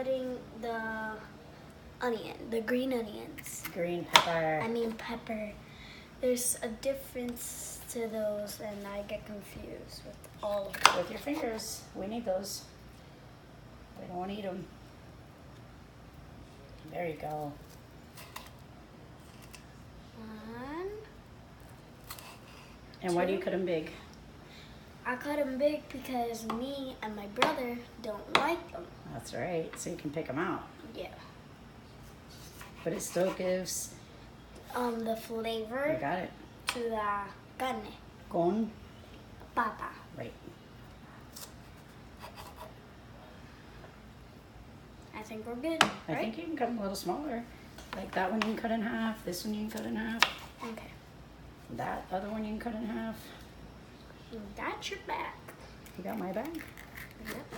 cutting the onion, the green onions. Green pepper. I mean pepper. There's a difference to those, and I get confused with all of them. With your fingers. We need those. We don't want to eat them. There you go. One. And why do you cut them big? I cut them big because me and my brother don't like them. That's right. So you can pick them out. Yeah. But it still gives... The flavor You got it. to the carne. Con. Papa. Right. I think we're good, right? I think you can cut them a little smaller. Like that one you can cut in half. This one you can cut in half. Okay. That other one you can cut in half. That's your back. You got my back? Yep.